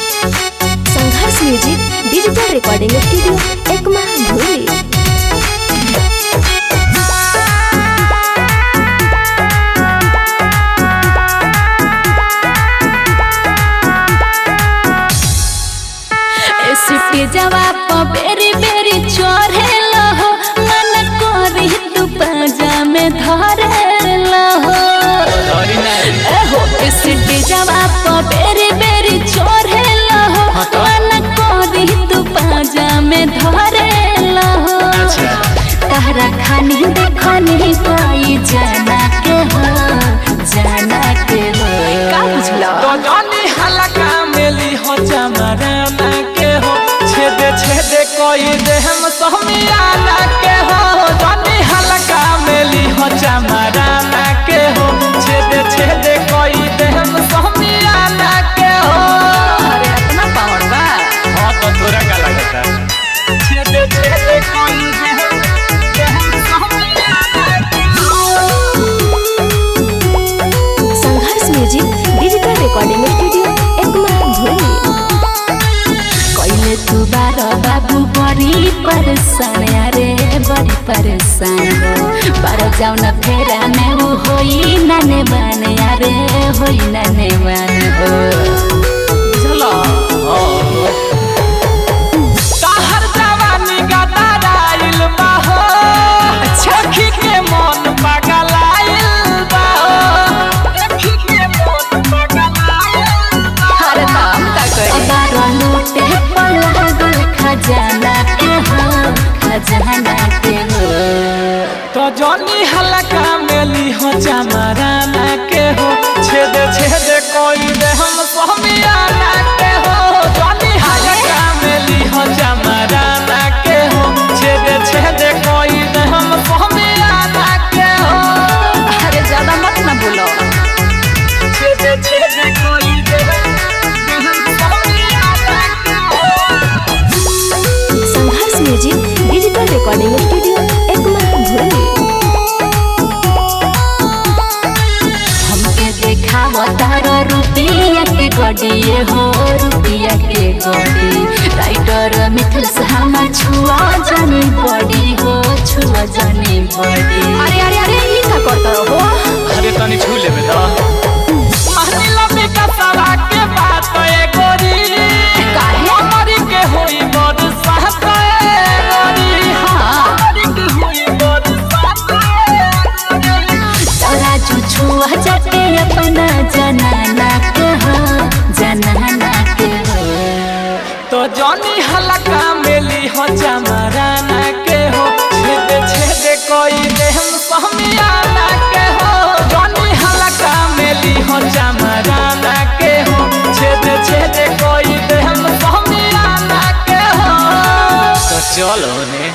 संघर्ष music digital recording studio Ekma Bhuli. जवाब बेरी बेरी चोरे लहो मन कोरी तू पाजा में धरे लहो एहो सिटी जवाब बेरी बेरी चोरे लहो मन कोरी तू पाजा में धरे लहो तहरा खानी देखनी कोई जाना के हो का बुझलो तो जानी हलका मेली हो चमराना के हो छेदे छेदे कोई दे हम सोमियाना के हो जानी हलका मेली हो चमराना के हो छेदे छेदे कोई दे हम सोमियाना के हो। अरे इतना पावर बा हां तो थोड़ा का लगता छेदे छेदे कोई दे हम सोमियाना के हो। Sangharsh music digital recording studio Ekma Bhuli. तू बारो बाबू बड़ी परेशान अरे बड़ी परेशान बारो जाओ न फेरा में वो होई नाने बन अरे होई नाने बन हो चलो कहर जवानी गाता राइल बाहो छखी के मन पगलाइल बाहो देखी के मन पगलाइल अरे नाम का करे बारो लूटे पलगल खजाना के हो खजाना के हो तो जॉनी हलका मेली हो चमराना के हो छेदे छेदे कोई दे हम सोमियाना के हो जॉनी हलका मेली हो चमराना के हो छेदे छेदे कोई दे हम सोमियाना के हो। अरे ज्यादा मत ना बोलो छेदे छेदे कोई दे हम सोमियाना के हो। Sangharsh music digital recording studio Ekma Bhuli. हमके देखाव तारो रुपया के गडिए हो रुपया के गडी राइटर मिथिल से हम छुआ जानी बड़ी हो छुआ जानी बड़ी अरे अरे अरे ये का करता हो अरे तनी छू लेबे त महिला विकासवा के बात ए गोरी काहे हमारी के होई बड़ साथ ए गोरी हमारी के होई बड़ साथ ए गोरी तोरा छुआ जाके अपना जनाना के हो जनाना के हो तो जॉनी हलका मेली हो चमराना के हो छेदे छेदे कोई दे हम सोमियाना के हो जॉनी हलका मेली हो चमराना के हो छेदे छेदे कोई दे हम सोमियाना के हो। तो चलो ने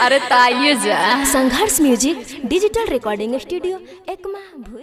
अरे ताइए जा Sangharsh music digital recording studio Ekma भूली।